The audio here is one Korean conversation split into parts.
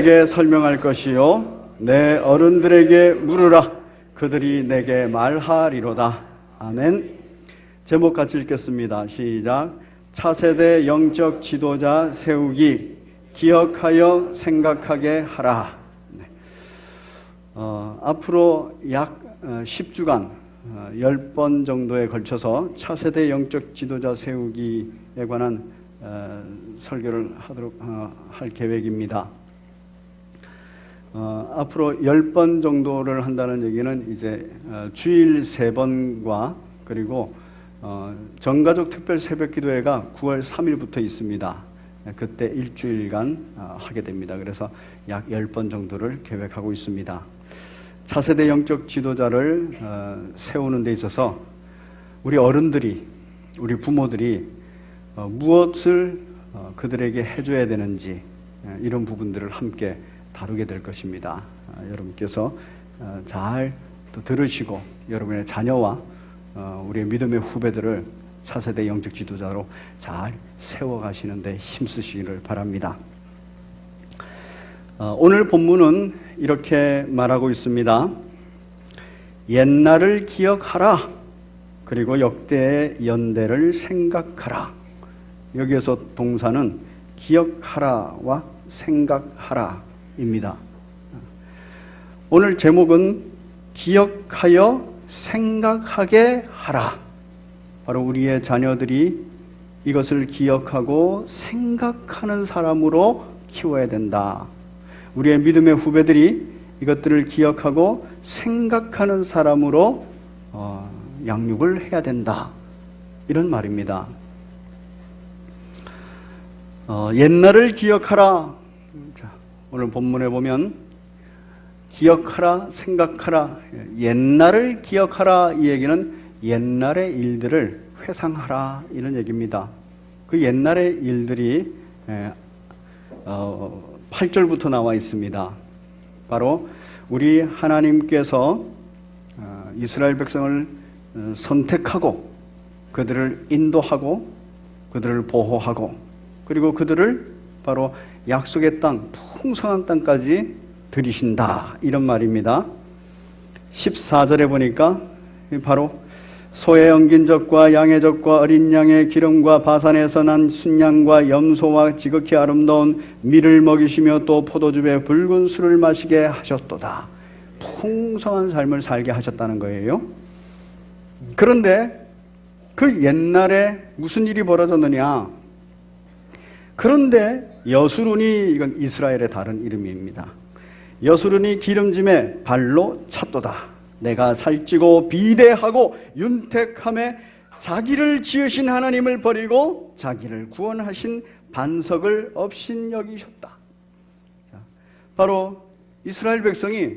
내게 설명할 것이요 내 어른들에게 물으라. 그들이 내게 말하리로다. 아멘. 제목 같이 읽겠습니다. 시작. 차세대 영적 지도자 세우기, 기억하여 생각하게 하라. 앞으로 약 10주간 10번 정도에 걸쳐서 차세대 영적 지도자 세우기에 관한 설교를 할 계획입니다. 앞으로 10번 정도를 한다는 얘기는 이제 주일 3번과 그리고 전가족 특별 새벽기도회가 9월 3일부터 있습니다. 그때 일주일간 하게 됩니다. 그래서 약 10번 정도를 계획하고 있습니다. 차세대 영적 지도자를 세우는 데 있어서 우리 어른들이, 우리 부모들이 무엇을 그들에게 해줘야 되는지 이런 부분들을 함께 다루게 될 것입니다. 여러분께서 잘 또 들으시고 여러분의 자녀와 우리의 믿음의 후배들을 차세대 영적 지도자로 잘 세워가시는데 힘쓰시기를 바랍니다. 오늘 본문은 이렇게 말하고 있습니다. 옛날을 기억하라. 그리고 역대의 연대를 생각하라. 여기에서 동사는 기억하라와 생각하라입니다. 오늘 제목은 기억하여 생각하게 하라. 바로 우리의 자녀들이 이것을 기억하고 생각하는 사람으로 키워야 된다. 우리의 믿음의 후배들이 이것들을 기억하고 생각하는 사람으로 양육을 해야 된다. 이런 말입니다. 옛날을 기억하라. 자, 오늘 본문에 보면 기억하라, 생각하라, 옛날을 기억하라 이 얘기는 옛날의 일들을 회상하라 이런 얘기입니다. 그 옛날의 일들이 8절부터 나와 있습니다. 바로 우리 하나님께서 이스라엘 백성을 선택하고 그들을 인도하고 그들을 보호하고 그리고 그들을 바로 약속의 땅, 풍성한 땅까지 들이신다 이런 말입니다. 14절에 보니까 바로 소의 엉긴 젖과 양의 젖과 어린 양의 기름과 바산에서 난 순양과 염소와 지극히 아름다운 밀을 먹이시며 또 포도즙의 붉은 술을 마시게 하셨도다. 풍성한 삶을 살게 하셨다는 거예요. 그런데 그 옛날에 무슨 일이 벌어졌느냐? 그런데 여수룬이, 이건 이스라엘의 다른 이름입니다. 여수룬이 기름짐에 발로 찼도다. 내가 살찌고 비대하고 윤택함에 자기를 지으신 하나님을 버리고 자기를 구원하신 반석을 업신여기셨다. 바로 이스라엘 백성이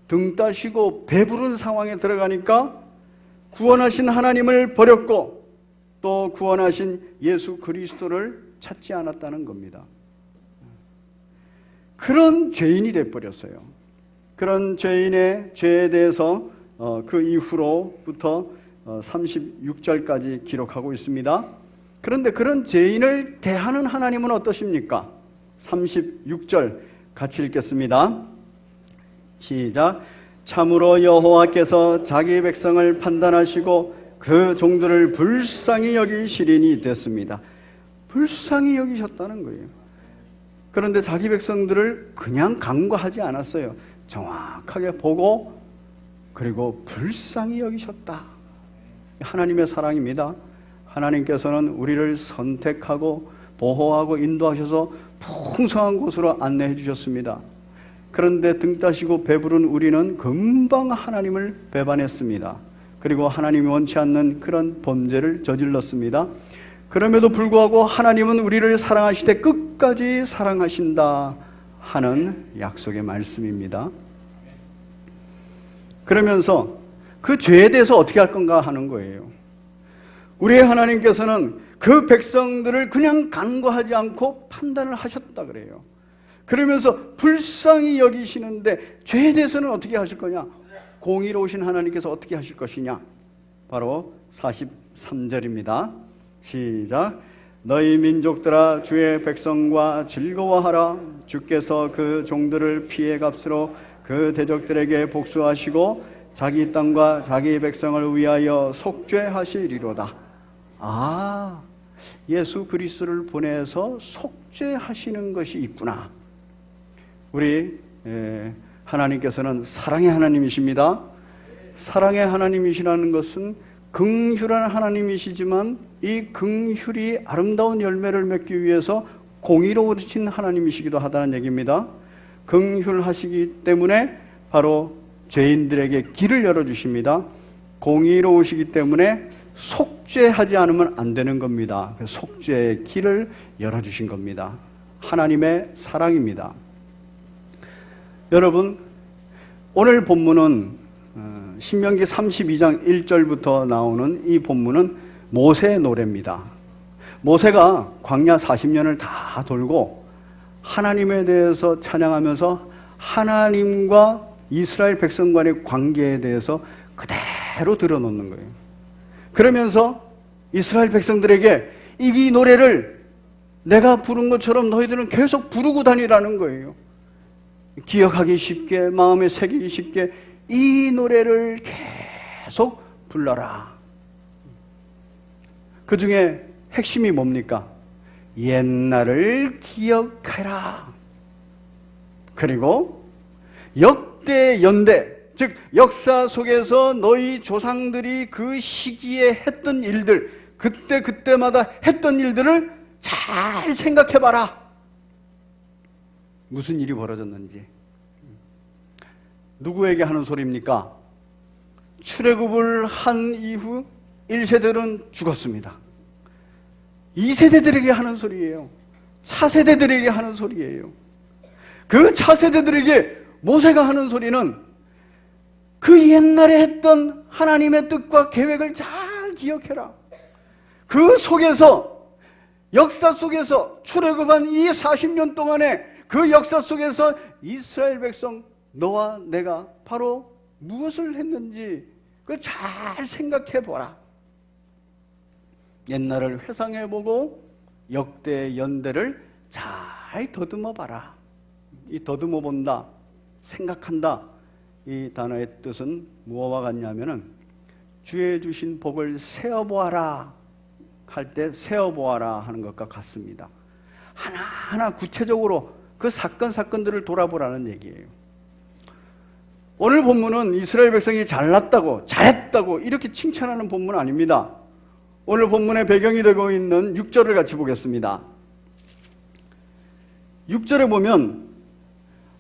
등 따시고 배부른 상황에 들어가니까 구원하신 하나님을 버렸고 또 구원하신 예수 그리스도를 찾지 않았다는 겁니다. 그런 죄인이 되어버렸어요. 그런 죄인의 죄에 대해서 그 이후로부터 36절까지 기록하고 있습니다. 그런데 그런 죄인을 대하는 하나님은 어떠십니까? 36절 같이 읽겠습니다. 시작. 참으로 여호와께서 자기 백성을 판단하시고 그 종들을 불쌍히 여기시리니 됐습니다. 불쌍히 여기셨다는 거예요. 그런데 자기 백성들을 그냥 간과하지 않았어요. 정확하게 보고 그리고 불쌍히 여기셨다. 하나님의 사랑입니다. 하나님께서는 우리를 선택하고 보호하고 인도하셔서 풍성한 곳으로 안내해 주셨습니다. 그런데 등 따시고 배부른 우리는 금방 하나님을 배반했습니다. 그리고 하나님이 원치 않는 그런 범죄를 저질렀습니다. 그럼에도 불구하고 하나님은 우리를 사랑하시되 끝까지 사랑하신다 하는 약속의 말씀입니다. 그러면서 그 죄에 대해서 어떻게 할 건가 하는 거예요. 우리의 하나님께서는 그 백성들을 그냥 간과하지 않고 판단을 하셨다 그래요. 그러면서 불쌍히 여기시는데 죄에 대해서는 어떻게 하실 거냐? 공의로우신 하나님께서 어떻게 하실 것이냐? 바로 43절입니다. 시작. 너희 민족들아 주의 백성과 즐거워하라. 주께서 그 종들을 피해 값으로 그 대적들에게 복수하시고 자기 땅과 자기 백성을 위하여 속죄하시리로다. 아, 예수 그리스도를 보내서 속죄하시는 것이 있구나. 우리 하나님께서는 사랑의 하나님이십니다. 사랑의 하나님이시라는 것은 긍휼한 하나님이시지만 이 긍휼이 아름다운 열매를 맺기 위해서 공의로우신 하나님이시기도 하다는 얘기입니다. 긍휼하시기 때문에 바로 죄인들에게 길을 열어주십니다. 공의로우시기 때문에 속죄하지 않으면 안 되는 겁니다. 속죄의 길을 열어주신 겁니다. 하나님의 사랑입니다. 여러분, 오늘 본문은 신명기 32장 1절부터 나오는 이 본문은 모세의 노래입니다. 모세가 광야 40년을 다 돌고 하나님에 대해서 찬양하면서 하나님과 이스라엘 백성 간의 관계에 대해서 그대로 드러놓는 거예요. 그러면서 이스라엘 백성들에게 이 노래를 내가 부른 것처럼 너희들은 계속 부르고 다니라는 거예요. 기억하기 쉽게, 마음에 새기기 쉽게 이 노래를 계속 불러라. 그 중에 핵심이 뭡니까? 옛날을 기억하라. 그리고 역대 연대, 즉 역사 속에서 너희 조상들이 그 시기에 했던 일들, 그때마다 했던 일들을 잘 생각해봐라. 무슨 일이 벌어졌는지. 누구에게 하는 소리입니까? 출애굽을 한 이후 1세들은 죽었습니다. 2세대들에게 하는 소리예요. 차세대들에게 하는 소리예요. 그 차세대들에게 모세가 하는 소리는 그 옛날에 했던 하나님의 뜻과 계획을 잘 기억해라. 그 속에서, 역사 속에서 출애굽한 이 40년 동안에 그 역사 속에서 이스라엘 백성 너와 내가 바로 무엇을 했는지 그걸 잘 생각해 보라. 옛날을 회상해 보고 역대 연대를 잘 더듬어 봐라. 이 더듬어 본다, 생각한다, 이 단어의 뜻은 무엇과 같냐면은 주의 주신 복을 세어보아라 할 때 세어보아라 하는 것과 같습니다. 하나하나 구체적으로 그 사건들을 돌아보라는 얘기예요. 오늘 본문은 이스라엘 백성이 잘났다고, 잘했다고 이렇게 칭찬하는 본문 아닙니다. 오늘 본문의 배경이 되고 있는 6절을 같이 보겠습니다. 6절에 보면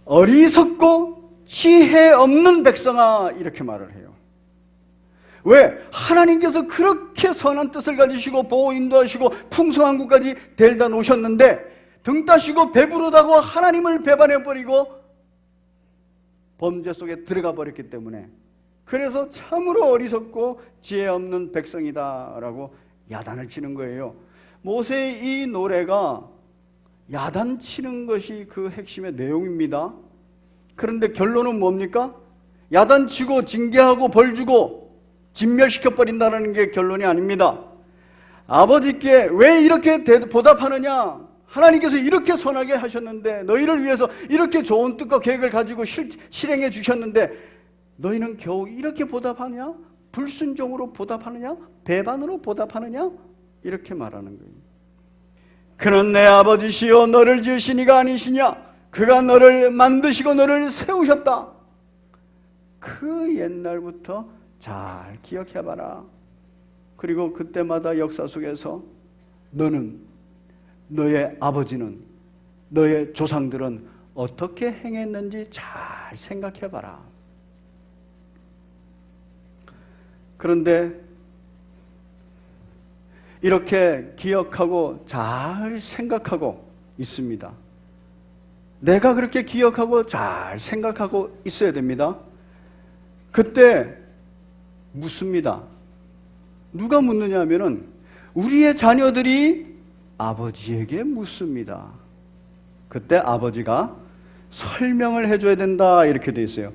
어리석고 지혜 없는 백성아 이렇게 말을 해요. 왜? 하나님께서 그렇게 선한 뜻을 가지시고 보호 인도하시고 풍성한 곳까지 데려다 놓으셨는데 등 따시고 배부르다고 하나님을 배반해버리고 범죄 속에 들어가 버렸기 때문에, 그래서 참으로 어리석고 지혜 없는 백성이다라고 야단을 치는 거예요. 모세의 이 노래가 야단치는 것이 그 핵심의 내용입니다. 그런데 결론은 뭡니까? 야단치고 징계하고 벌주고 진멸시켜버린다는 게 결론이 아닙니다. 아버지께 왜 이렇게 보답하느냐? 하나님께서 이렇게 선하게 하셨는데, 너희를 위해서 이렇게 좋은 뜻과 계획을 가지고 실행해 주셨는데 너희는 겨우 이렇게 보답하느냐? 불순종으로 보답하느냐? 배반으로 보답하느냐? 이렇게 말하는 거예요. 그는 내 아버지시요 너를 지으신 이가 아니시냐? 그가 너를 만드시고 너를 세우셨다. 그 옛날부터 잘 기억해봐라. 그리고 그때마다 역사 속에서 너는, 너의 아버지는, 너의 조상들은 어떻게 행했는지 잘 생각해봐라. 그런데 이렇게 기억하고 잘 생각하고 있습니다. 내가 그렇게 기억하고 잘 생각하고 있어야 됩니다. 그때 묻습니다. 누가 묻느냐 하면은 우리의 자녀들이 아버지에게 묻습니다. 그때 아버지가 설명을 해줘야 된다 이렇게 돼 있어요.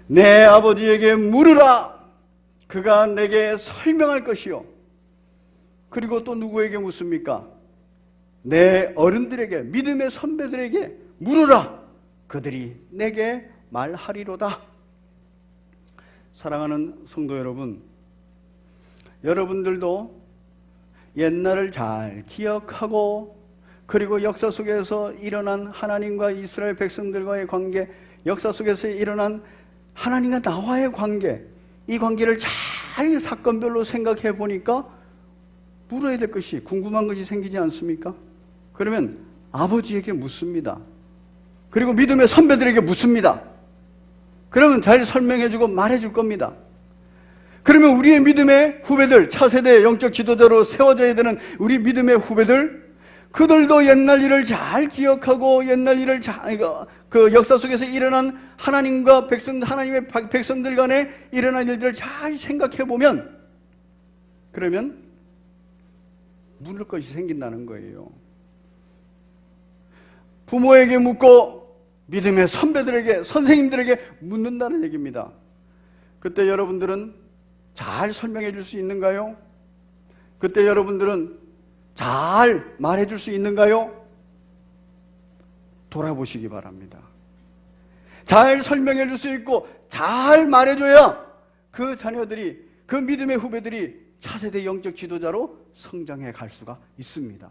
내 아버지에게 물으라. 그가 내게 설명할 것이요. 그리고 또 누구에게 묻습니까? 내 어른들에게, 믿음의 선배들에게 물으라. 그들이 내게 말하리로다. 사랑하는 성도 여러분, 여러분들도 옛날을 잘 기억하고, 그리고 역사 속에서 일어난 하나님과 이스라엘 백성들과의 관계, 역사 속에서 일어난 하나님과 나와의 관계, 이 관계를 잘 사건별로 생각해 보니까 물어야 될 것이, 궁금한 것이 생기지 않습니까? 그러면 아버지에게 묻습니다. 그리고 믿음의 선배들에게 묻습니다. 그러면 잘 설명해 주고 말해 줄 겁니다. 그러면 우리의 믿음의 후배들, 차세대 영적 지도자로 세워져야 되는 우리 믿음의 후배들, 그들도 옛날 일을 잘 기억하고, 옛날 일을 그 역사 속에서 일어난 하나님과 하나님의 백성들 간에 일어난 일들을 잘 생각해 보면, 그러면 물을 것이 생긴다는 거예요. 부모에게 묻고 믿음의 선배들에게, 선생님들에게 묻는다는 얘기입니다. 그때 여러분들은 잘 설명해 줄 수 있는가요? 그때 여러분들은 잘 말해 줄 수 있는가요? 돌아보시기 바랍니다. 잘 설명해 줄 수 있고 잘 말해줘야 그 자녀들이, 그 믿음의 후배들이 차세대 영적 지도자로 성장해 갈 수가 있습니다.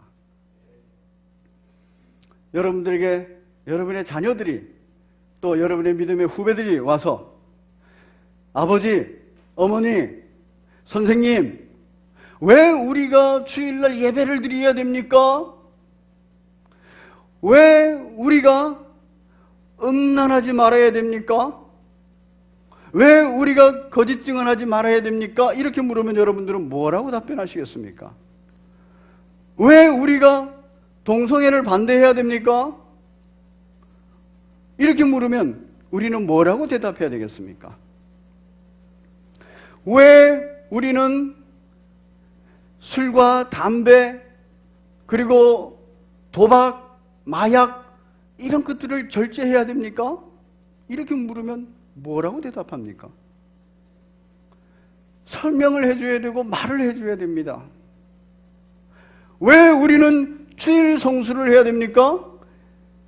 여러분들에게, 여러분의 자녀들이, 또 여러분의 믿음의 후배들이 와서 아버지, 어머니, 선생님, 왜 우리가 주일날 예배를 드려야 됩니까? 왜 우리가 음란하지 말아야 됩니까? 왜 우리가 거짓 증언하지 말아야 됩니까? 이렇게 물으면 여러분들은 뭐라고 답변하시겠습니까? 왜 우리가 동성애를 반대해야 됩니까? 이렇게 물으면 우리는 뭐라고 대답해야 되겠습니까? 왜 우리는 술과 담배, 그리고 도박, 마약, 이런 것들을 절제해야 됩니까? 이렇게 물으면 뭐라고 대답합니까? 설명을 해줘야 되고 말을 해줘야 됩니다. 왜 우리는 주일 성수를 해야 됩니까?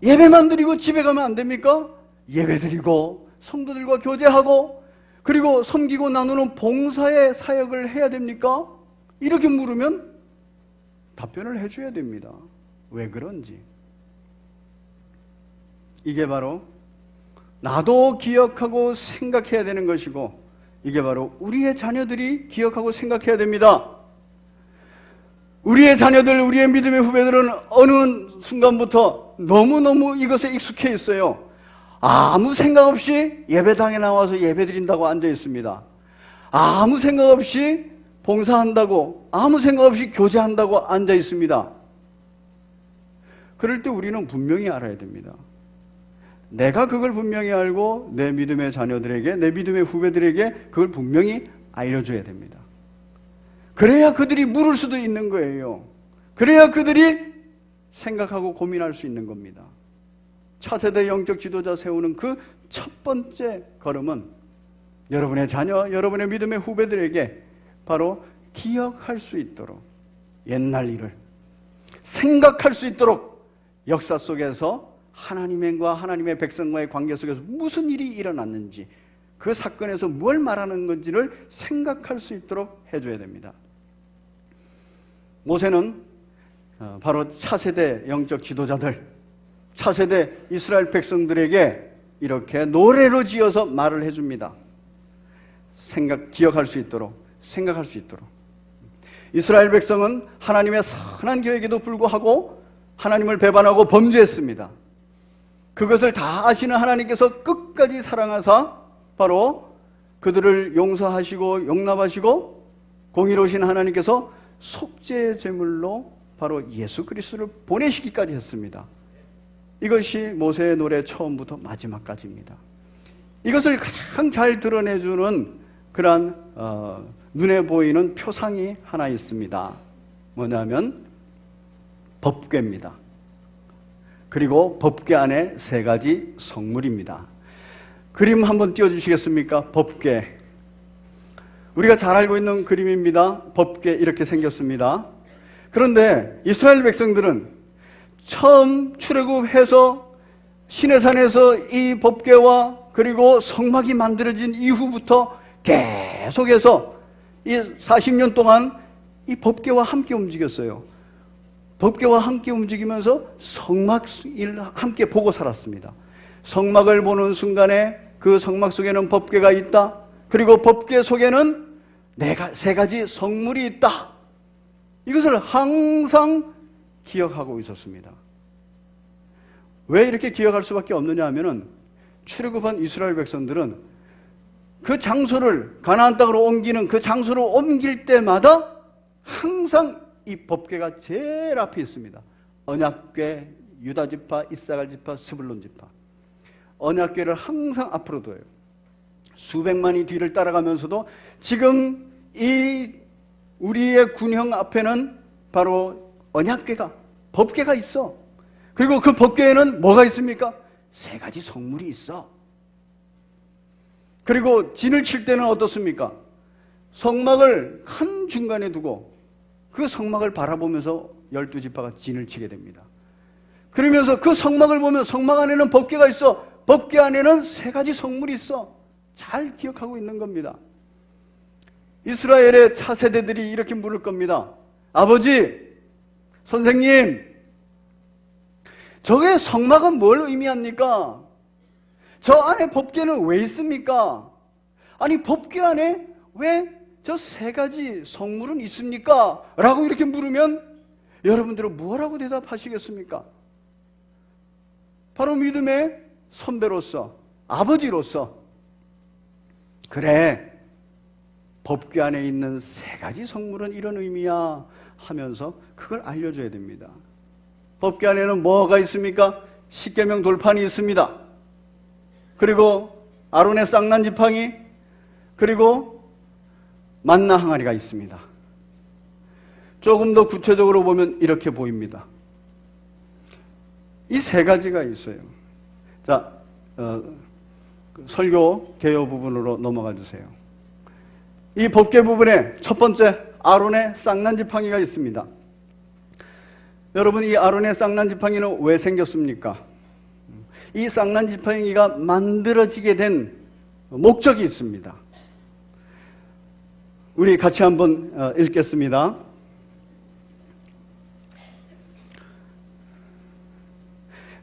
예배만 드리고 집에 가면 안 됩니까? 예배 드리고 성도들과 교제하고, 그리고 섬기고 나누는 봉사의 사역을 해야 됩니까? 이렇게 물으면 답변을 해줘야 됩니다. 왜 그런지. 이게 바로 나도 기억하고 생각해야 되는 것이고, 이게 바로 우리의 자녀들이 기억하고 생각해야 됩니다. 우리의 자녀들, 우리의 믿음의 후배들은 어느 순간부터 너무너무 이것에 익숙해 있어요. 아무 생각 없이 예배당에 나와서 예배 드린다고 앉아 있습니다. 아무 생각 없이 봉사한다고, 아무 생각 없이 교제한다고 앉아 있습니다. 그럴 때 우리는 분명히 알아야 됩니다. 내가 그걸 분명히 알고 내 믿음의 자녀들에게, 내 믿음의 후배들에게 그걸 분명히 알려줘야 됩니다. 그래야 그들이 물을 수도 있는 거예요. 그래야 그들이 생각하고 고민할 수 있는 겁니다. 차세대 영적 지도자 세우는 그 첫 번째 걸음은 여러분의 자녀, 여러분의 믿음의 후배들에게 바로 기억할 수 있도록, 옛날 일을 생각할 수 있도록 역사 속에서 하나님과 하나님의 백성과의 관계 속에서 무슨 일이 일어났는지, 그 사건에서 뭘 말하는 건지를 생각할 수 있도록 해줘야 됩니다. 모세는 바로 차세대 영적 지도자들, 차세대 이스라엘 백성들에게 이렇게 노래로 지어서 말을 해줍니다. 기억할 수 있도록, 생각할 수 있도록. 이스라엘 백성은 하나님의 선한 계획에도 불구하고 하나님을 배반하고 범죄했습니다. 그것을 다 아시는 하나님께서 끝까지 사랑하사 바로 그들을 용서하시고 용납하시고 공의로우신 하나님께서 속죄의 제물로 바로 예수 그리스도를 보내시기까지 했습니다. 이것이 모세의 노래 처음부터 마지막까지입니다. 이것을 가장 잘 드러내주는 그러한 눈에 보이는 표상이 하나 있습니다. 뭐냐면 법궤입니다. 그리고 법궤 안에 세 가지 성물입니다. 그림 한번 띄워주시겠습니까? 법궤. 우리가 잘 알고 있는 그림입니다. 법궤 이렇게 생겼습니다. 그런데 이스라엘 백성들은 처음 출애굽해서 시내산에서 이 법궤와 그리고 성막이 만들어진 이후부터 계속해서 이 40년 동안 이 법궤와 함께 움직였어요. 법궤와 함께 움직이면서 성막을 함께 보고 살았습니다. 성막을 보는 순간에 그 성막 속에는 법궤가 있다. 그리고 법궤 속에는 세 가지 성물이 있다. 이것을 항상 기억하고 있었습니다. 왜 이렇게 기억할 수밖에 없느냐 하면은 출애굽한 이스라엘 백성들은 그 장소를 가나안 땅으로 옮기는 그 장소를 옮길 때마다 항상 이 법궤가 제일 앞에 있습니다. 언약궤, 유다 지파, 이사갈 지파, 스불론 지파. 언약궤를 항상 앞으로 둬요. 수백만이 뒤를 따라가면서도 지금 이 우리의 군형 앞에는 바로 언약궤가, 법궤가 있어. 그리고 그 법궤에는 뭐가 있습니까? 세 가지 성물이 있어. 그리고 진을 칠 때는 어떻습니까? 성막을 한 중간에 두고 그 성막을 바라보면서 12지파가 진을 치게 됩니다. 그러면서 그 성막을 보면 성막 안에는 법궤가 있어. 법궤 안에는 세 가지 성물이 있어. 잘 기억하고 있는 겁니다. 이스라엘의 차세대들이 이렇게 물을 겁니다. 아버지, 선생님, 저게 성막은 뭘 의미합니까? 저 안에 법궤는 왜 있습니까? 아니, 법궤 안에 왜 저 세 가지 성물은 있습니까? 라고 이렇게 물으면 여러분들은 뭐라고 대답하시겠습니까? 바로 믿음의 선배로서, 아버지로서, 그래, 법궤 안에 있는 세 가지 성물은 이런 의미야 하면서 그걸 알려줘야 됩니다. 법궤 안에는 뭐가 있습니까? 십계명 돌판이 있습니다. 그리고 아론의 쌍난 지팡이, 그리고 만나 항아리가 있습니다. 조금 더 구체적으로 보면 이렇게 보입니다. 이 세 가지가 있어요. 자, 설교 개요 부분으로 넘어가 주세요. 이 법궤 부분에 첫 번째 아론의 쌍난 지팡이가 있습니다. 여러분, 이 아론의 쌍난 지팡이는 왜 생겼습니까? 이 쌍난 지팡이가 만들어지게 된 목적이 있습니다. 우리 같이 한번 읽겠습니다.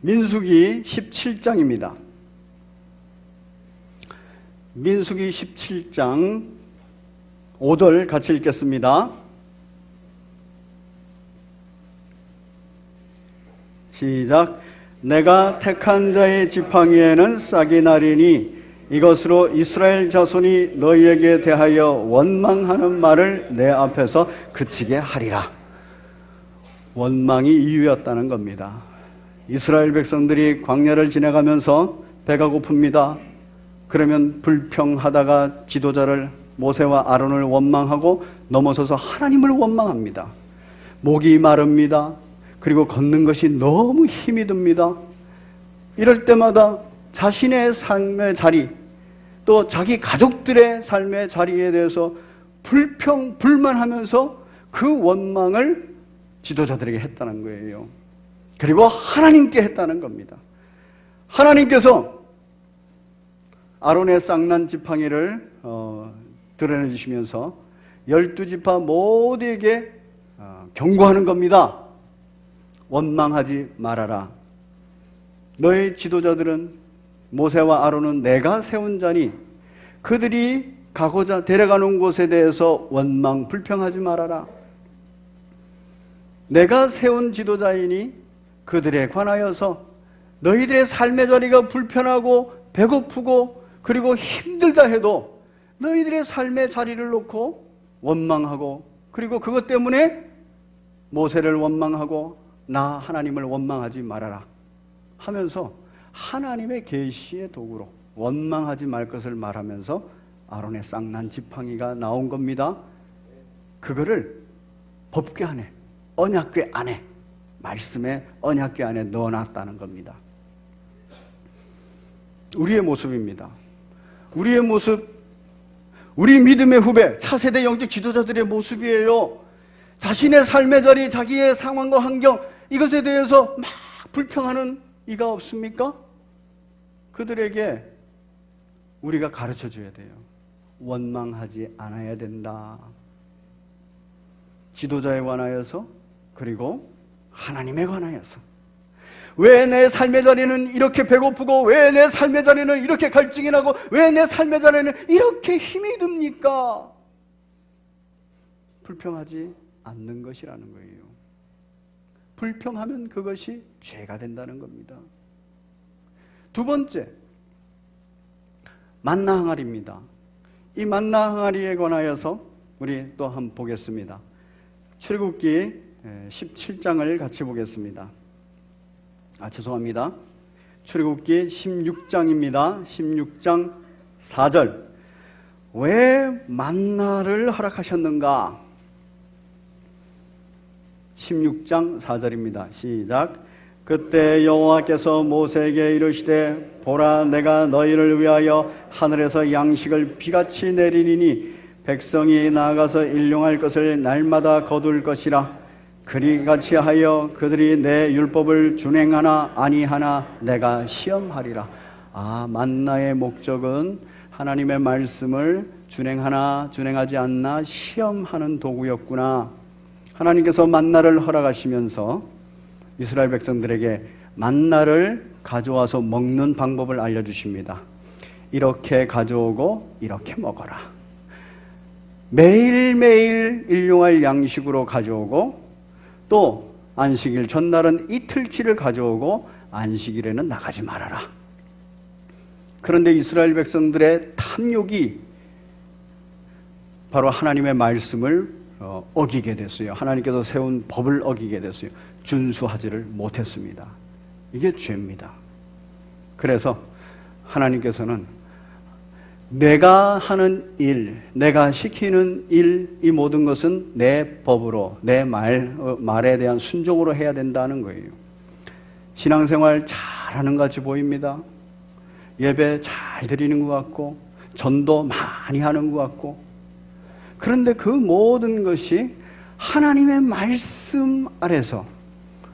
민수기 17장입니다. 민수기 17장 5절 같이 읽겠습니다. 시작. 내가 택한 자의 지팡이에는 싹이 나리니 이것으로 이스라엘 자손이 너희에게 대하여 원망하는 말을 내 앞에서 그치게 하리라. 원망이 이유였다는 겁니다. 이스라엘 백성들이 광야를 지나가면서 배가 고픕니다. 그러면 불평하다가 지도자를 모세와 아론을 원망하고 넘어서서 하나님을 원망합니다. 목이 마릅니다. 그리고 걷는 것이 너무 힘이 듭니다. 이럴 때마다 자신의 삶의 자리, 또 자기 가족들의 삶의 자리에 대해서 불평, 불만하면서 그 원망을 지도자들에게 했다는 거예요. 그리고 하나님께 했다는 겁니다. 하나님께서 아론의 쌍난 지팡이를 드러내 주시면서 12지파 모두에게 경고하는 겁니다. 원망하지 말아라. 너의 지도자들은 모세와 아론은 내가 세운 자니 그들이 가고자 데려가는 곳에 대해서 원망, 불평하지 말아라. 내가 세운 지도자이니 그들에 관하여서 너희들의 삶의 자리가 불편하고 배고프고 그리고 힘들다 해도 너희들의 삶의 자리를 놓고 원망하고 그리고 그것 때문에 모세를 원망하고 나 하나님을 원망하지 말아라 하면서 하나님의 계시의 도구로 원망하지 말 것을 말하면서 아론의 쌍난 지팡이가 나온 겁니다. 그거를 법궤 안에, 언약궤 안에, 말씀의 언약궤 안에 넣어놨다는 겁니다. 우리의 모습입니다. 우리의 모습, 우리 믿음의 후배, 차세대 영적 지도자들의 모습이에요. 자신의 삶의 자리, 자기의 상황과 환경, 이것에 대해서 막 불평하는 이가 없습니까? 그들에게 우리가 가르쳐 줘야 돼요. 원망하지 않아야 된다. 지도자에 관하여서, 그리고 하나님에 관하여서. 왜 내 삶의 자리는 이렇게 배고프고, 왜 내 삶의 자리는 이렇게 갈증이 나고, 왜 내 삶의 자리는 이렇게 힘이 듭니까? 불평하지 않는 것이라는 거예요. 불평하면 그것이 죄가 된다는 겁니다. 두 번째, 만나 항아리입니다. 이 만나 항아리에 관하여서 우리 또 한번 보겠습니다. 출애굽기 17장을 같이 보겠습니다. 죄송합니다. 출애굽기 16장입니다. 16장 4절. 왜 만나를 허락하셨는가? 16장 4절입니다. 시작. 그때 여호와께서 모세에게 이르시되 보라, 내가 너희를 위하여 하늘에서 양식을 비같이 내리니 백성이 나아가서 일용할 것을 날마다 거둘 것이라. 그리같이 하여 그들이 내 율법을 준행하나 아니하나 내가 시험하리라. 만나의 목적은 하나님의 말씀을 준행하나 준행하지 않나 시험하는 도구였구나. 하나님께서 만나를 허락하시면서 이스라엘 백성들에게 만나를 가져와서 먹는 방법을 알려주십니다. 이렇게 가져오고 이렇게 먹어라. 매일매일 일용할 양식으로 가져오고, 또 안식일 전날은 이틀치를 가져오고 안식일에는 나가지 말아라. 그런데 이스라엘 백성들의 탐욕이 바로 하나님의 말씀을 어기게 됐어요. 하나님께서 세운 법을 어기게 됐어요. 준수하지를 못했습니다. 이게 죄입니다. 그래서 하나님께서는 내가 하는 일, 내가 시키는 일, 이 모든 것은 내 법으로, 내 말에 대한 순종으로 해야 된다는 거예요. 신앙생활 잘하는 것 같이 보입니다. 예배 잘 드리는 것 같고, 전도 많이 하는 것 같고, 그런데 그 모든 것이 하나님의 말씀 아래서,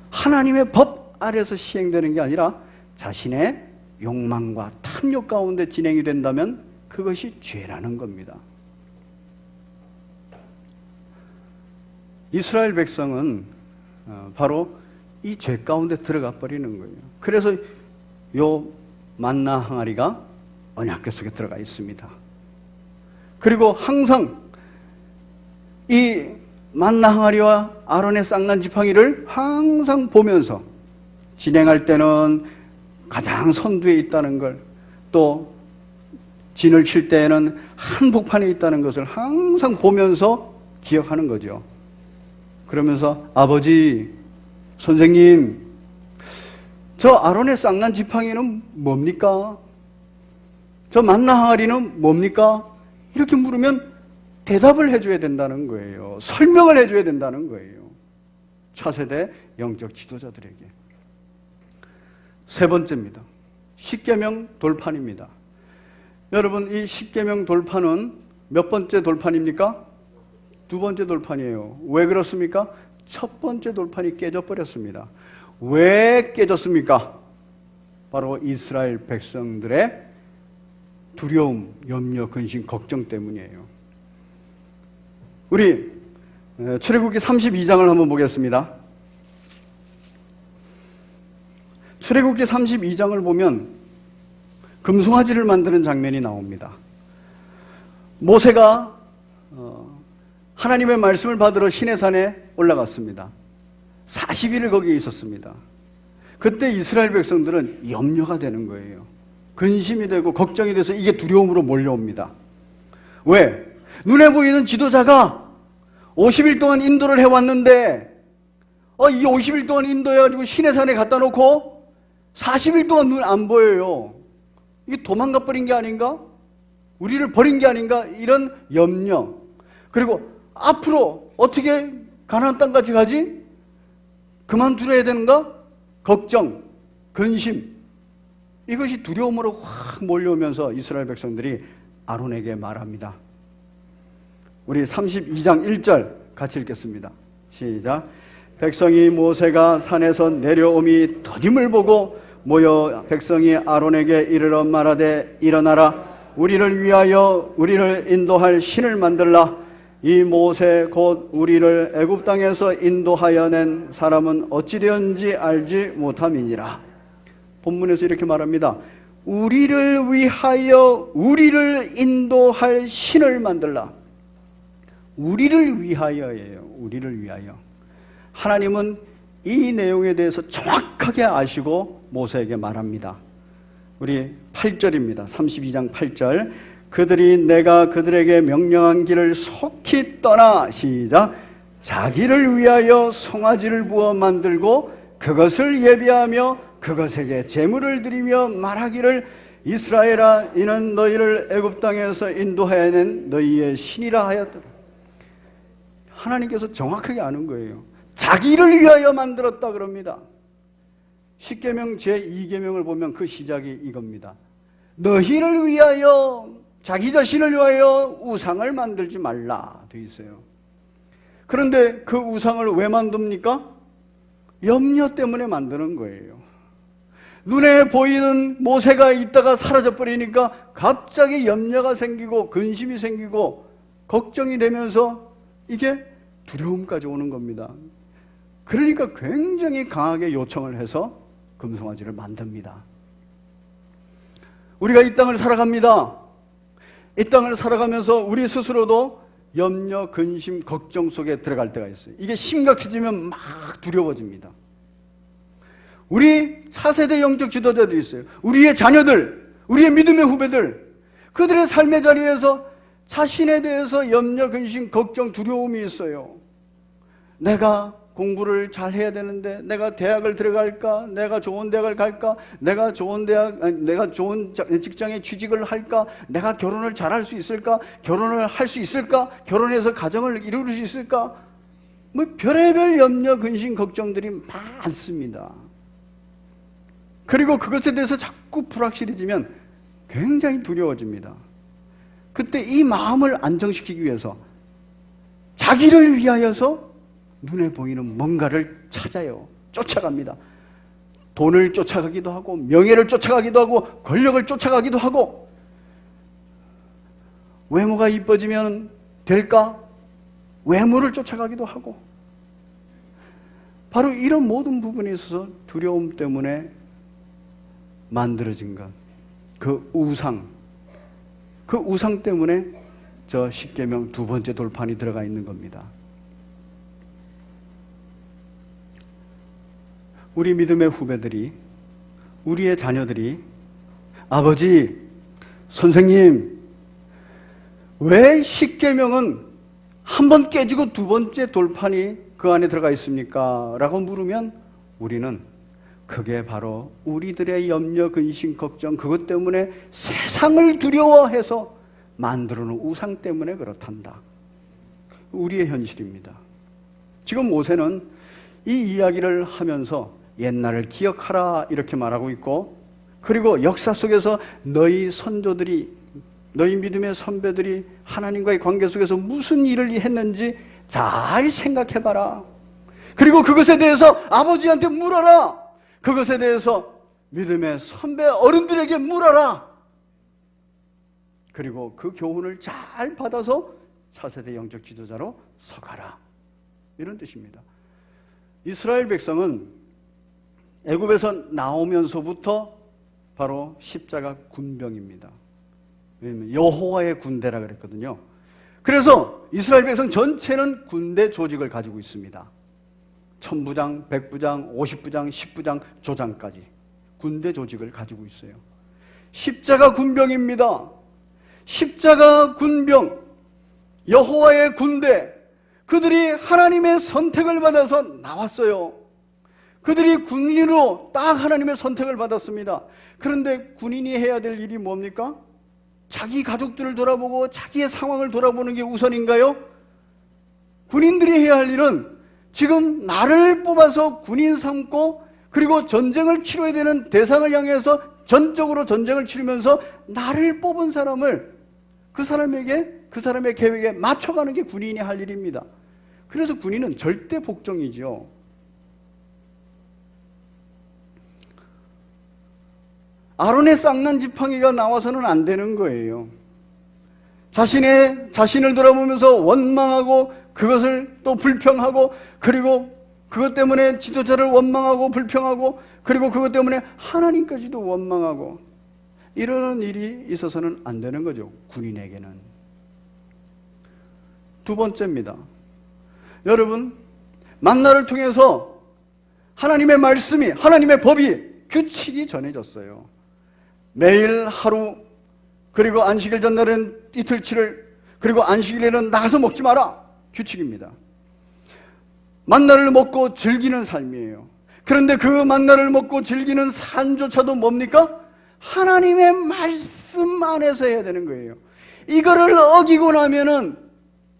하나님의 법 아래서 시행되는 게 아니라 자신의 욕망과 탐욕 가운데 진행이 된다면 그것이 죄라는 겁니다. 이스라엘 백성은 바로 이 죄 가운데 들어가 버리는 거예요. 그래서 요 만나 항아리가 언약궤 속에 들어가 있습니다. 그리고 항상 이 만나 항아리와 아론의 쌍난 지팡이를 항상 보면서 진행할 때는 가장 선두에 있다는 걸, 또 진을 칠 때에는 한복판에 있다는 것을 항상 보면서 기억하는 거죠. 그러면서 아버지, 선생님, 저 아론의 쌍난 지팡이는 뭡니까? 저 만나 항아리는 뭡니까? 이렇게 물으면 대답을 해줘야 된다는 거예요. 설명을 해줘야 된다는 거예요. 차세대 영적 지도자들에게. 세 번째입니다. 십계명 돌판입니다. 여러분, 이 십계명 돌판은 몇 번째 돌판입니까? 두 번째 돌판이에요. 왜 그렇습니까? 첫 번째 돌판이 깨져버렸습니다. 왜 깨졌습니까? 바로 이스라엘 백성들의 두려움, 염려, 근심, 걱정 때문이에요. 우리 출애굽기 32장을 한번 보겠습니다. 출애굽기 32장을 보면 금송아지를 만드는 장면이 나옵니다. 모세가 하나님의 말씀을 받으러 시내산에 올라갔습니다. 40일을 거기에 있었습니다. 그때 이스라엘 백성들은 염려가 되는 거예요. 근심이 되고 걱정이 돼서 이게 두려움으로 몰려옵니다. 왜? 눈에 보이는 지도자가 50일 동안 인도를 해왔는데 이 50일 동안 인도해가지고 시내산에 갖다 놓고 40일 동안 눈 안 보여요. 이게 도망가 버린 게 아닌가? 우리를 버린 게 아닌가? 이런 염려. 그리고 앞으로 어떻게 가나안 땅까지 가지? 그만두려야 되는가? 걱정, 근심. 이것이 두려움으로 확 몰려오면서 이스라엘 백성들이 아론에게 말합니다. 우리 32장 1절 같이 읽겠습니다. 시작. 백성이 모세가 산에서 내려옴이 더딤을 보고 모여 백성이 아론에게 이르러 말하되 일어나라 우리를 위하여 우리를 인도할 신을 만들라. 이 모세 곧 우리를 애굽 땅에서 인도하여 낸 사람은 어찌 되었는지 알지 못함이니라. 본문에서 이렇게 말합니다. 우리를 위하여 우리를 인도할 신을 만들라. 우리를 위하여예요. 우리를 위하여. 하나님은 이 내용에 대해서 정확하게 아시고 모세에게 말합니다. 우리 8절입니다. 32장 8절. 그들이 내가 그들에게 명령한 길을 속히 떠나 시작. 자기를 위하여 송아지를 부어 만들고 그것을 예비하며 그것에게 제물을 드리며 말하기를 이스라엘아 이는 너희를 애굽 땅에서 인도하여 낸 너희의 신이라 하였더라. 하나님께서 정확하게 아는 거예요. 자기를 위하여 만들었다 그럽니다. 십계명 제2계명을 보면 그 시작이 이겁니다. 너희를 위하여 자기 자신을 위하여 우상을 만들지 말라 되어 있어요. 그런데 그 우상을 왜 만듭니까? 염려 때문에 만드는 거예요. 눈에 보이는 모세가 있다가 사라져 버리니까 갑자기 염려가 생기고 근심이 생기고 걱정이 되면서 이게 두려움까지 오는 겁니다. 그러니까 굉장히 강하게 요청을 해서 금송아지를 만듭니다. 우리가 이 땅을 살아갑니다. 이 땅을 살아가면서 우리 스스로도 염려, 근심, 걱정 속에 들어갈 때가 있어요. 이게 심각해지면 막 두려워집니다. 우리 차세대 영적 지도자들이 있어요. 우리의 자녀들, 우리의 믿음의 후배들, 그들의 삶의 자리에서 자신에 대해서 염려, 근심, 걱정, 두려움이 있어요. 내가 공부를 잘 해야 되는데 내가 대학을 들어갈까? 내가 좋은 대학을 갈까? 내가 좋은 직장에 취직을 할까? 내가 결혼을 잘할 수 있을까? 결혼을 할 수 있을까? 결혼해서 가정을 이룰 수 있을까? 뭐 별의별 염려, 근심, 걱정들이 많습니다. 그리고 그것에 대해서 자꾸 불확실해지면 굉장히 두려워집니다. 그때 이 마음을 안정시키기 위해서 자기를 위하여서 눈에 보이는 뭔가를 찾아요. 쫓아갑니다. 돈을 쫓아가기도 하고 명예를 쫓아가기도 하고 권력을 쫓아가기도 하고 외모가 이뻐지면 될까? 외모를 쫓아가기도 하고 바로 이런 모든 부분에 있어서 두려움 때문에 만들어진 것, 그 우상 때문에 저 십계명 두 번째 돌판이 들어가 있는 겁니다. 우리 믿음의 후배들이, 우리의 자녀들이 아버지, 선생님, 왜 십계명은 한 번 깨지고 두 번째 돌판이 그 안에 들어가 있습니까? 라고 물으면 우리는 그게 바로 우리들의 염려, 근심, 걱정, 그것 때문에 세상을 두려워해서 만들어 놓은 우상 때문에 그렇단다. 우리의 현실입니다. 지금 모세는 이 이야기를 하면서 옛날을 기억하라 이렇게 말하고 있고, 그리고 역사 속에서 너희 선조들이, 너희 믿음의 선배들이 하나님과의 관계 속에서 무슨 일을 했는지 잘 생각해봐라. 그리고 그것에 대해서 아버지한테 물어라. 그것에 대해서 믿음의 선배 어른들에게 물어라. 그리고 그 교훈을 잘 받아서 차세대 영적 지도자로 서가라. 이런 뜻입니다. 이스라엘 백성은 애굽에서 나오면서부터 바로 십자가 군병입니다. 왜냐하면 여호와의 군대라 그랬거든요. 그래서 이스라엘 백성 전체는 군대 조직을 가지고 있습니다. 1000부장, 100부장, 50부장, 10부장, 조장까지 군대 조직을 가지고 있어요. 십자가 군병입니다. 십자가 군병, 여호와의 군대, 그들이 하나님의 선택을 받아서 나왔어요. 그들이 군인으로 딱 하나님의 선택을 받았습니다. 그런데 군인이 해야 될 일이 뭡니까? 자기 가족들을 돌아보고 자기의 상황을 돌아보는 게 우선인가요? 군인들이 해야 할 일은 지금 나를 뽑아서 군인 삼고, 그리고 전쟁을 치러야 되는 대상을 향해서 전적으로 전쟁을 치르면서 나를 뽑은 사람을 그 사람에게, 그 사람의 계획에 맞춰가는 게 군인이 할 일입니다. 그래서 군인은 절대 복종이죠. 아론의 쌍난 지팡이가 나와서는 안 되는 거예요. 자신을 돌아보면서 원망하고 그것을 또 불평하고, 그리고 그것 때문에 지도자를 원망하고 불평하고, 그리고 그것 때문에 하나님까지도 원망하고, 이러는 일이 있어서는 안 되는 거죠, 군인에게는. 두 번째입니다. 여러분, 만나를 통해서 하나님의 말씀이, 하나님의 법이, 규칙이 전해졌어요. 매일 하루, 그리고 안식일 전날은 이틀치를, 그리고 안식일에는 나가서 먹지 마라, 규칙입니다. 만나를 먹고 즐기는 삶이에요. 그런데 그 만나를 먹고 즐기는 삶조차도 뭡니까? 하나님의 말씀 안에서 해야 되는 거예요. 이거를 어기고 나면은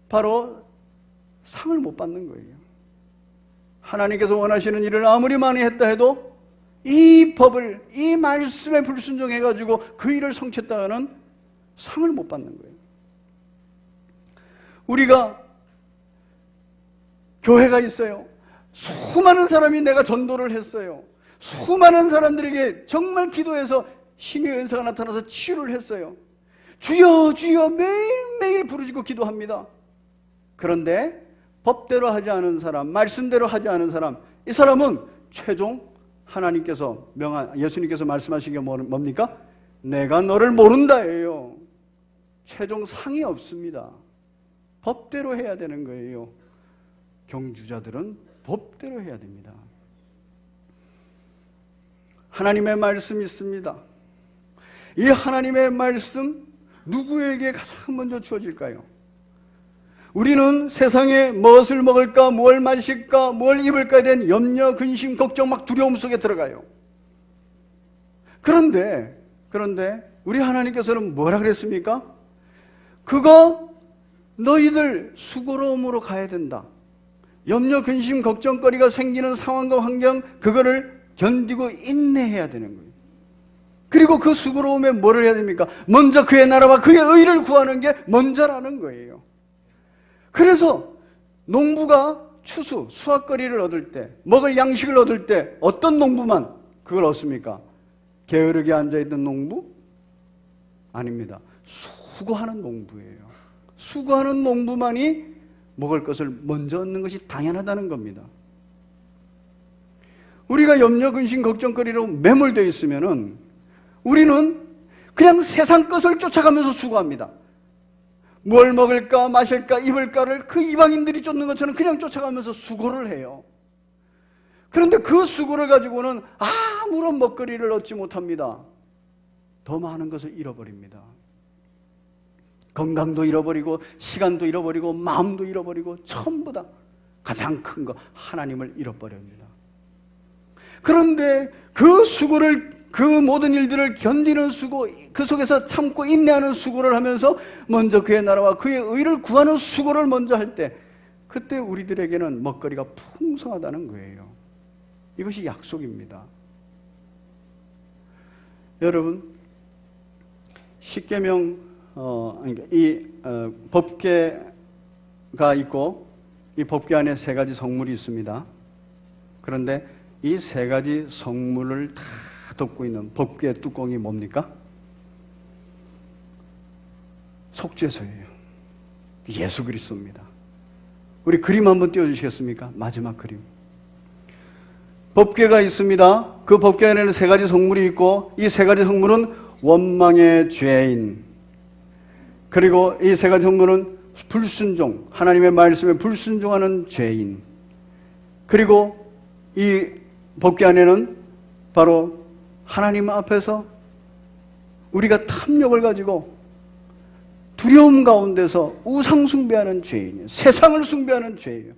바로 상을 못 받는 거예요. 하나님께서 원하시는 일을 아무리 많이 했다 해도 이 법을, 이 말씀에 불순종해가지고 그 일을 성취했다가는 상을 못 받는 거예요. 우리가 교회가 있어요. 수많은 사람이 내가 전도를 했어요. 수많은 사람들에게 정말 기도해서 신의 은사가 나타나서 치유를 했어요. 주여 주여 매일매일 부르짖고 기도합니다. 그런데 법대로 하지 않은 사람, 말씀대로 하지 않은 사람, 이 사람은 최종 하나님께서 예수님께서 말씀하신 게 뭡니까? 내가 너를 모른다예요. 최종 상이 없습니다. 법대로 해야 되는 거예요. 경주자들은 법대로 해야 됩니다. 하나님의 말씀이 있습니다. 이 하나님의 말씀 누구에게 가장 먼저 주어질까요? 우리는 세상에 무엇을 먹을까, 뭘 마실까, 뭘 입을까에 대한 염려, 근심, 걱정, 막 두려움 속에 들어가요. 그런데 우리 하나님께서는 뭐라 그랬습니까? 그거 너희들 수고로움으로 가야 된다. 염려, 근심, 걱정거리가 생기는 상황과 환경, 그거를 견디고 인내해야 되는 거예요. 그리고 그 수고로움에 뭐를 해야 됩니까? 먼저 그의 나라와 그의 의를 구하는 게 먼저라는 거예요. 그래서 농부가 추수, 수확거리를 얻을 때, 먹을 양식을 얻을 때 어떤 농부만 그걸 얻습니까? 게으르게 앉아있던 농부? 아닙니다. 수고하는 농부예요. 수고하는 농부만이 먹을 것을 먼저 얻는 것이 당연하다는 겁니다. 우리가 염려, 근심, 걱정거리로 매몰되어 있으면은 우리는 그냥 세상 것을 쫓아가면서 수고합니다. 뭘 먹을까, 마실까, 입을까를 그 이방인들이 쫓는 것처럼 그냥 쫓아가면서 수고를 해요. 그런데 그 수고를 가지고는 아무런 먹거리를 얻지 못합니다. 더 많은 것을 잃어버립니다. 건강도 잃어버리고, 시간도 잃어버리고, 마음도 잃어버리고, 전부 다 가장 큰 거 하나님을 잃어버립니다. 그런데 그 수고를, 그 모든 일들을 견디는 수고, 그 속에서 참고 인내하는 수고를 하면서 먼저 그의 나라와 그의 의를 구하는 수고를 먼저 할 때, 그때 우리들에게는 먹거리가 풍성하다는 거예요. 이것이 약속입니다. 여러분, 십계명, 법궤가 있고 이 법궤 안에 세 가지 성물이 있습니다. 그런데 이 세 가지 성물을 다 덮고 있는 법궤 뚜껑이 뭡니까? 속죄소예요. 예수 그리스도입니다. 우리 그림 한번 띄워주시겠습니까? 마지막 그림. 법궤가 있습니다. 그 법궤 안에는 세 가지 성물이 있고 이 세 가지 성물은 원망의 죄인, 그리고 이 세 가지 성물은 불순종, 하나님의 말씀에 불순종하는 죄인, 그리고 이 법궤 안에는 바로 하나님 앞에서 우리가 탐욕을 가지고 두려움 가운데서 우상 숭배하는 죄인이에요. 세상을 숭배하는 죄예요.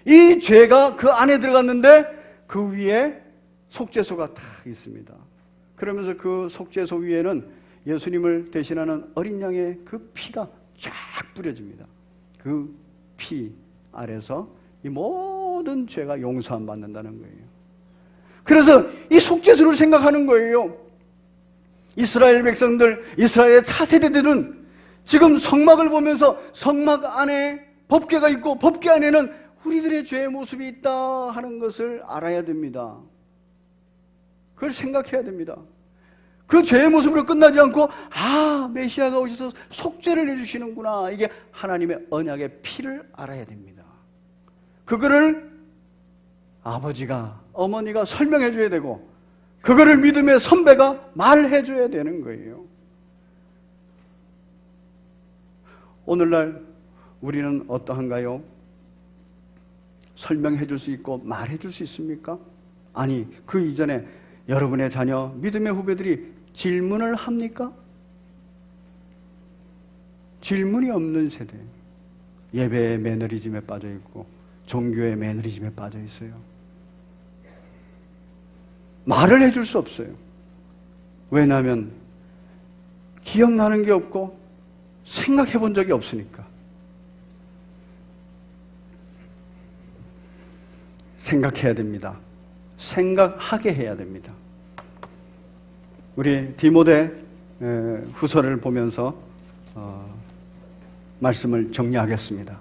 이 죄가 그 안에 들어갔는데 그 위에 속죄소가 다 있습니다. 그러면서 그 속죄소 위에는 예수님을 대신하는 어린 양의 그 피가 쫙 뿌려집니다. 그 피 아래서 이 모든 죄가 용서함 받는다는 거예요. 그래서 이 속죄소를 생각하는 거예요. 이스라엘 백성들, 이스라엘의 차세대들은 지금 성막을 보면서 성막 안에 법궤가 있고 법궤 안에는 우리들의 죄의 모습이 있다 하는 것을 알아야 됩니다. 그걸 생각해야 됩니다. 그 죄의 모습으로 끝나지 않고 메시아가 오셔서 속죄를 해주시는구나, 이게 하나님의 언약의 피를 알아야 됩니다. 그거를 아버지가, 어머니가 설명해 줘야 되고, 그거를 믿음의 선배가 말해 줘야 되는 거예요. 오늘날 우리는 어떠한가요? 설명해 줄 수 있고 말해 줄 수 있습니까? 아니, 그 이전에 여러분의 자녀, 믿음의 후배들이 질문을 합니까? 질문이 없는 세대. 예배의 매너리즘에 빠져 있고 종교의 매너리즘에 빠져 있어요. 말을 해줄 수 없어요. 왜냐하면 기억나는 게 없고 생각해 본 적이 없으니까. 생각해야 됩니다. 생각하게 해야 됩니다. 우리 디모데 후서를 보면서 말씀을 정리하겠습니다.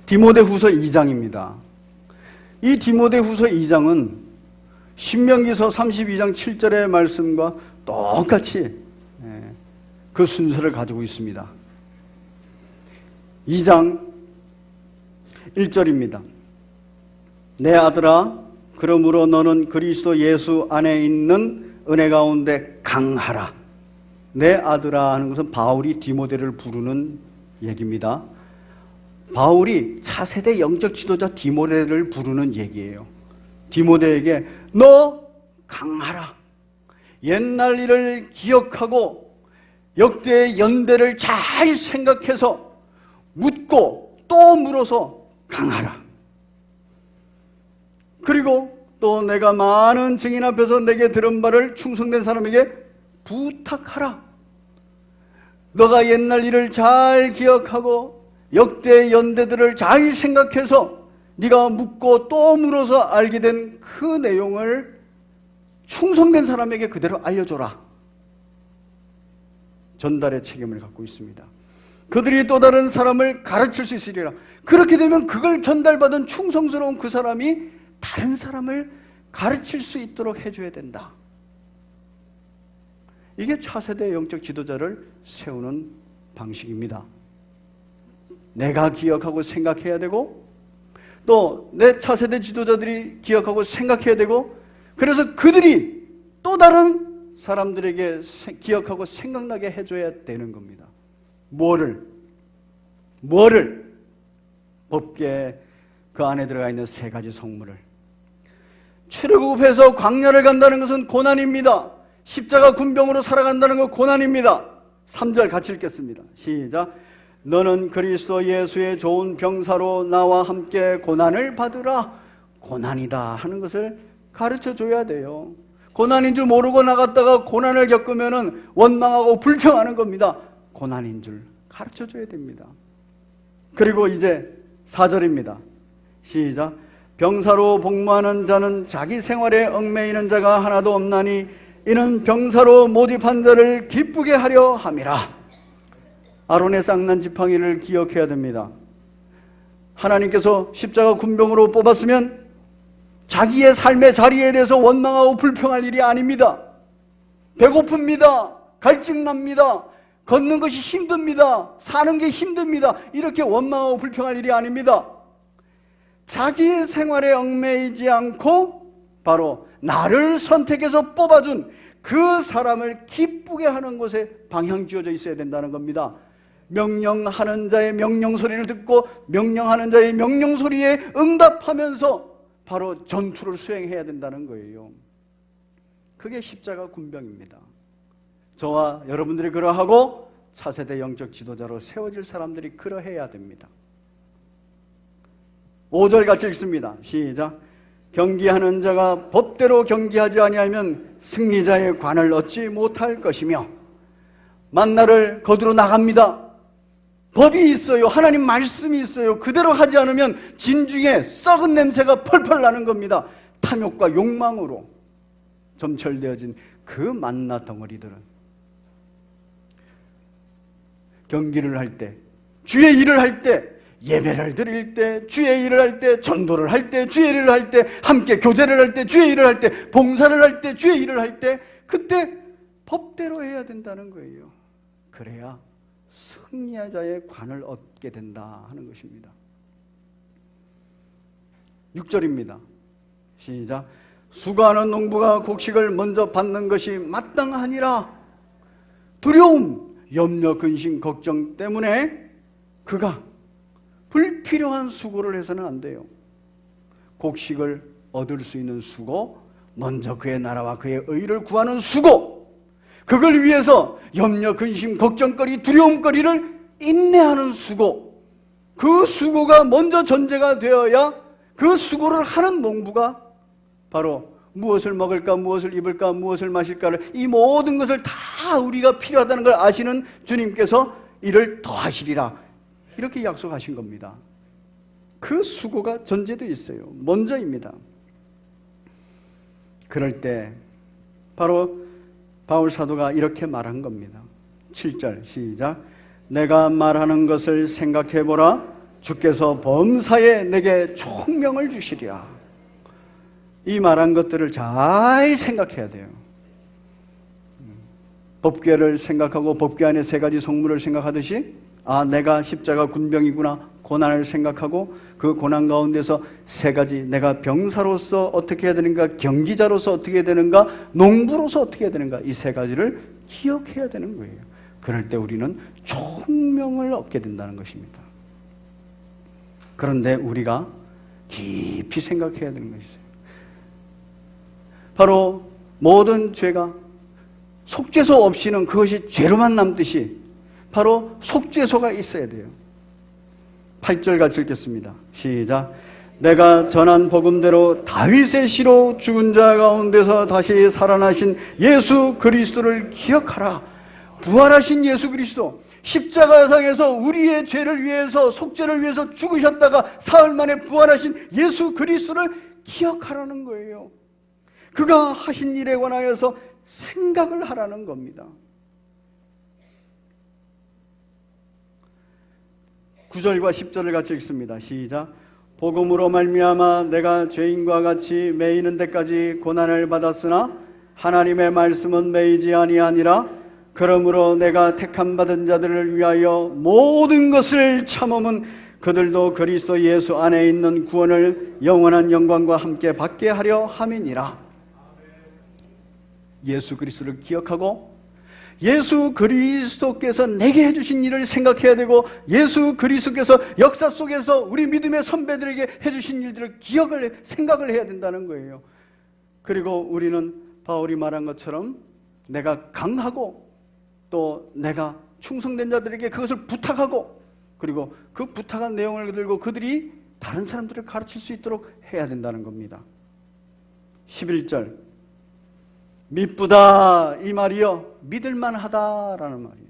디모데 후서 2장입니다. 이 디모데 후서 2장은 신명기서 32장 7절의 말씀과 똑같이 그 순서를 가지고 있습니다. 2장 1절입니다. 내 아들아, 그러므로 너는 그리스도 예수 안에 있는 은혜 가운데 강하라. 내 아들아 하는 것은 바울이 디모데를 부르는 얘기입니다. 바울이 차세대 영적 지도자 디모데를 부르는 얘기예요. 디모데에게 너 강하라. 옛날 일을 기억하고 역대의 연대를 잘 생각해서 묻고 또 물어서 강하라. 그리고 또 내가 많은 증인 앞에서 내게 들은 바를 충성된 사람에게 부탁하라. 너가 옛날 일을 잘 기억하고 역대 연대들을 잘 생각해서 네가 묻고 또 물어서 알게 된 그 내용을 충성된 사람에게 그대로 알려줘라. 전달의 책임을 갖고 있습니다. 그들이 또 다른 사람을 가르칠 수 있으리라. 그렇게 되면 그걸 전달받은 충성스러운 그 사람이 다른 사람을 가르칠 수 있도록 해줘야 된다. 이게 차세대 영적 지도자를 세우는 방식입니다. 내가 기억하고 생각해야 되고, 또 내 차세대 지도자들이 기억하고 생각해야 되고, 그래서 그들이 또 다른 사람들에게 기억하고 생각나게 해줘야 되는 겁니다. 뭐를? 법궤 그 안에 들어가 있는 세 가지 성물을. 출애굽해서 광야를 간다는 것은 고난입니다. 십자가 군병으로 살아간다는 건 고난입니다. 3절 같이 읽겠습니다. 시작. 너는 그리스도 예수의 좋은 병사로 나와 함께 고난을 받으라. 고난이다 하는 것을 가르쳐 줘야 돼요. 고난인 줄 모르고 나갔다가 고난을 겪으면 원망하고 불평하는 겁니다. 고난인 줄 가르쳐 줘야 됩니다. 그리고 이제 4절입니다. 시작. 병사로 복무하는 자는 자기 생활에 얽매이는 자가 하나도 없나니 이는 병사로 모집한 자를 기쁘게 하려 함이라. 아론의 쌍난 지팡이를 기억해야 됩니다. 하나님께서 십자가 군병으로 뽑았으면 자기의 삶의 자리에 대해서 원망하고 불평할 일이 아닙니다. 배고픕니다. 갈증납니다. 걷는 것이 힘듭니다. 사는 게 힘듭니다. 이렇게 원망하고 불평할 일이 아닙니다. 자기의 생활에 얽매이지 않고 바로 나를 선택해서 뽑아준 그 사람을 기쁘게 하는 곳에 방향 지어져 있어야 된다는 겁니다. 명령하는 자의 명령 소리를 듣고 명령하는 자의 명령 소리에 응답하면서 바로 전투를 수행해야 된다는 거예요. 그게 십자가 군병입니다. 저와 여러분들이 그러하고 차세대 영적 지도자로 세워질 사람들이 그러해야 됩니다. 5절 같이 읽습니다. 시작. 경기하는 자가 법대로 경기하지 아니하면 승리자의 관을 얻지 못할 것이며. 만나를 거두러 나갑니다. 법이 있어요. 하나님 말씀이 있어요. 그대로 하지 않으면 진중에 썩은 냄새가 펄펄 나는 겁니다. 탐욕과 욕망으로 점철되어진 그 만나 덩어리들은 경기를 할 때, 주의 일을 할 때 예배를 드릴 때, 주의 일을 할 때, 전도를 할 때, 주의 일을 할 때, 함께 교제를 할 때, 주의 일을 할 때, 봉사를 할 때, 주의 일을 할 때, 그때 법대로 해야 된다는 거예요. 그래야 승리자의 관을 얻게 된다 하는 것입니다. 6절입니다. 시작. 수고하는 농부가 곡식을 먼저 받는 것이 마땅하니라. 두려움, 염려, 근심, 걱정 때문에 그가 불필요한 수고를 해서는 안 돼요. 곡식을 얻을 수 있는 수고, 먼저 그의 나라와 그의 의를 구하는 수고, 그걸 위해서 염려, 근심, 걱정거리, 두려움거리를 인내하는 수고, 그 수고가 먼저 전제가 되어야 그 수고를 하는 농부가 바로 무엇을 먹을까, 무엇을 입을까, 무엇을 마실까를, 이 모든 것을 다 우리가 필요하다는 걸 아시는 주님께서 이를 더하시리라 이렇게 약속하신 겁니다. 그 수고가 전제되어 있어요. 먼저입니다. 그럴 때 바로 바울 사도가 이렇게 말한 겁니다. 7절 시작. 내가 말하는 것을 생각해보라. 주께서 범사에 내게 총명을 주시리라. 이 말한 것들을 잘 생각해야 돼요. 법궤를 생각하고 법궤 안에 세 가지 성물을 생각하듯이, 아, 내가 십자가 군병이구나, 고난을 생각하고 그 고난 가운데서 세 가지, 내가 병사로서 어떻게 해야 되는가, 경기자로서 어떻게 해야 되는가, 농부로서 어떻게 해야 되는가, 이 세 가지를 기억해야 되는 거예요. 그럴 때 우리는 총명을 얻게 된다는 것입니다. 그런데 우리가 깊이 생각해야 되는 것이죠. 바로 모든 죄가 속죄소 없이는 그것이 죄로만 남듯이 바로 속죄소가 있어야 돼요. 8절 같이 읽겠습니다. 시작. 내가 전한 복음대로 다윗의 씨로 죽은 자 가운데서 다시 살아나신 예수 그리스도를 기억하라. 부활하신 예수 그리스도, 십자가상에서 우리의 죄를 위해서, 속죄를 위해서 죽으셨다가 사흘 만에 부활하신 예수 그리스도를 기억하라는 거예요. 그가 하신 일에 관하여서 생각을 하라는 겁니다. 9절과 10절을 같이 읽습니다. 시작. 복음으로 말미암아 내가 죄인과 같이 매이는 데까지 고난을 받았으나 하나님의 말씀은 매이지 아니하니라. 그러므로 내가 택함 받은 자들을 위하여 모든 것을 참음은 그들도 그리스도 예수 안에 있는 구원을 영원한 영광과 함께 받게 하려 함이니라. 예수 그리스도를 기억하고 예수 그리스도께서 내게 해주신 일을 생각해야 되고, 예수 그리스도께서 역사 속에서 우리 믿음의 선배들에게 해주신 일들을 생각을 해야 된다는 거예요. 그리고 우리는 바울이 말한 것처럼 내가 강하고 또 내가 충성된 자들에게 그것을 부탁하고, 그리고 그 부탁한 내용을 들고 그들이 다른 사람들을 가르칠 수 있도록 해야 된다는 겁니다. 11절 미쁘다 이 말이요 믿을만하다라는 말이에요.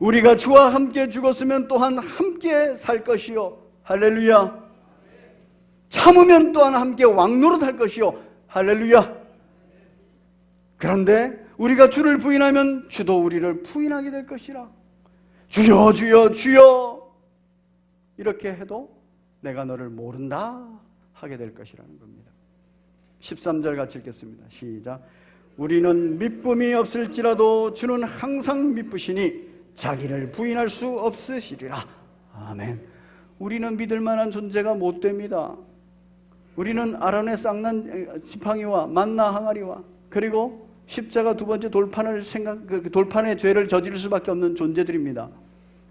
우리가 주와 함께 죽었으면 또한 함께 살 것이요 할렐루야. 참으면 또한 함께 왕노릇할 것이요 할렐루야. 그런데 우리가 주를 부인하면 주도 우리를 부인하게 될 것이라. 주여 주여 주여 이렇게 해도 내가 너를 모른다 하게 될 것이라는 겁니다. 13절 같이 읽겠습니다. 시작. 우리는 미쁨이 없을지라도 주는 항상 미쁘시니 자기를 부인할 수 없으시리라. 아멘. 우리는 믿을 만한 존재가 못 됩니다. 우리는 아론의 쌍난 지팡이와 만나 항아리와 그리고 십자가 두 번째 돌판의 죄를 저지를 수밖에 없는 존재들입니다.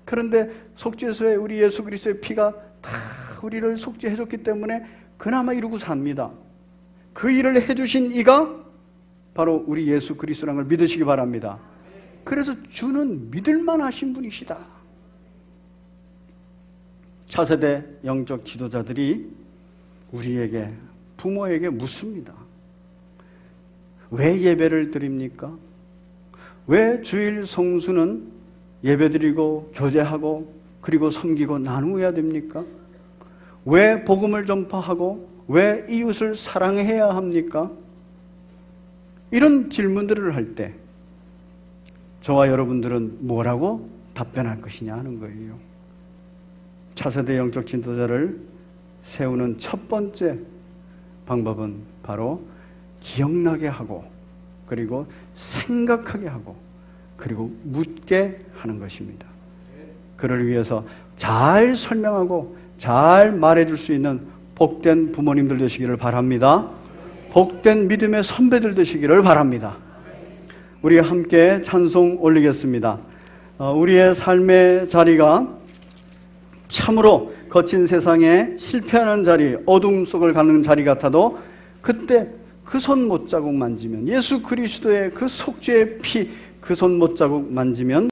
그런데 속죄소에 우리 예수 그리스도의 피가 다 우리를 속죄해줬기 때문에 그나마 이루고 삽니다. 그 일을 해주신 이가 바로 우리 예수 그리스도라는 걸 믿으시기 바랍니다. 그래서 주는 믿을만 하신 분이시다. 차세대 영적 지도자들이 우리에게, 부모에게 묻습니다. 왜 예배를 드립니까? 왜 주일 성수는 예배드리고 교제하고 그리고 섬기고 나누어야 됩니까? 왜 복음을 전파하고 왜 이웃을 사랑해야 합니까? 이런 질문들을 할 때 저와 여러분들은 뭐라고 답변할 것이냐 하는 거예요. 차세대 영적 지도자를 세우는 첫 번째 방법은 바로 기억나게 하고, 그리고 생각하게 하고, 그리고 묻게 하는 것입니다. 그를 위해서 잘 설명하고 잘 말해줄 수 있는 복된 부모님들 되시기를 바랍니다. 복된 믿음의 선배들 되시기를 바랍니다. 우리 함께 찬송 올리겠습니다. 우리의 삶의 자리가 참으로 거친 세상에 실패하는 자리, 어둠 속을 가는 자리 같아도 그때 그 손 못자국 만지면, 예수 그리스도의 그 속죄의 피 그 손 못자국 만지면